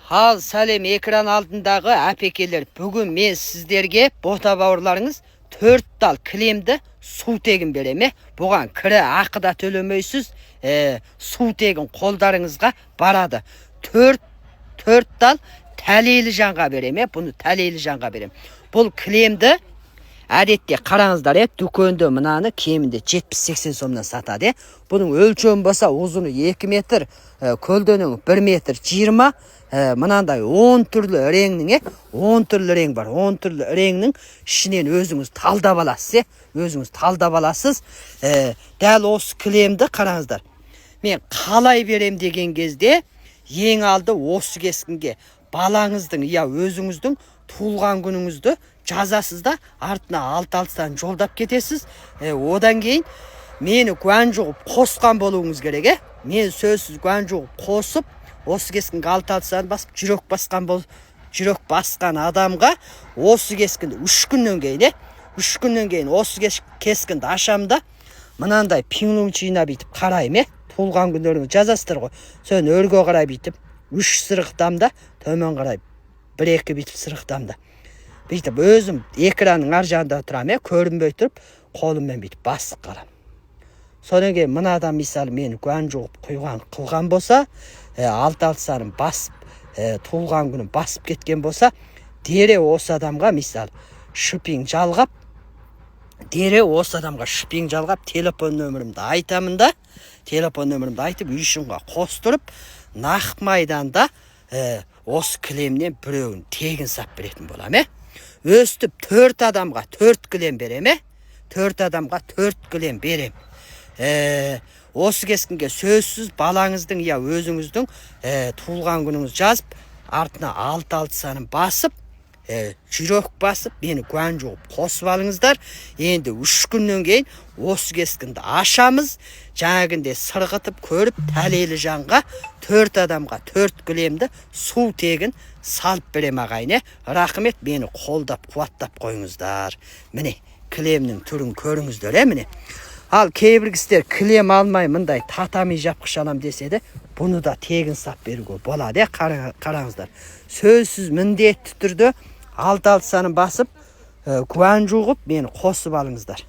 Hal Salem ekran алдындағы әпекелер, бүгін мен сіздерге бота бауырларыңыз 4 дал кілемді су тегін береме. Бұған кірі ақыда төлемейсіз, су тегін қолдарыңызға барады. 4 дал тәлейлі жанға береме. Бұны тәлейлі жанға берем. Бұл кілемді әдетте қараңыздар, дүкенде мынаны кемінде 70-80 сомнан сатады. Бұның өлшемі болса ұзыны 2 метр, көлденің 1 метр 20. Мынандай 10 түрлі реңнің, 10 түрлі рең бар. 10 түрлі реңнің ішінен өзіңіз талдап аласыз. Өзіңіз талдап аласыз. Дәл осы кілемді қараңыздар. Мен қалай берем деген кезде ең алды осы кескінге балаңыздың, өзіңіздің туылған күніңізді жазасыз да, артына алт-алтыдан жолдап кетесіз. Одан кейін мені гуан жоғып қосқан болуыңыз керек. Мен сөзсіз гуан жоғып қосып, осы кескінге алт-алтыдан басып, жүрек басқан адамға осы кескінді 3 күннен кейін, 3 күннен кейін осы кескінді ашамда, мынандай пиңнің чиына бейтіп қарайым, туылған күндеріңіз жазасыздар ғой. Сөн өрге қарай бейтіп, 3 сырықтамда, төмен қарай 1-2 бейтіп сырықтамда. Бейтіп өзім экранның ар жағында тұрам, көрінбей тұрып, қолыммен бейтіп басып қалам. Содан кейін мынадан мисалы мені гуан жоғып қылған болса, алт-алтысарын басып, туылған күнін басып кеткен болса, дере осы адамға мисалы шипинг жалғап, телефон нөмірімді айтамын да, телефон нөмірімді айтып, үйшіңға қостырып, нақ майданда осы кілемнен біреуін тегін сап беретін болам. Өстіп 4 адамға 4 кілем берем. 4 адамға 4 кілем берем. Осы кескінге сөзсіз балаңыздың, өзіңіздің туылған күніңіз жазып, артына алт-алтысын басып, жүрек басып, мені гуан жоғып қосып алыңыздар. Енді 3 күннен кейін осы кескінді ашамыз. Жаңағынде сырғытып көріп, тәлейлі жанға 4 адамға 4 кілемді су тегін салып берем ағайын. Рахмет, мені қолдап, қуаттап қойыңыздар. Міне, кілемнің түрін көріңіздер, міне. Ал кейбір кісілер кілем алмай мындай татами жапқыш алам десе, бұны да тегін сап беруге болады. Қараңыздар. Сөзсіз міндетті түрде алт-алтысын басып, гуан жоғып, мені қосып алыңыздар.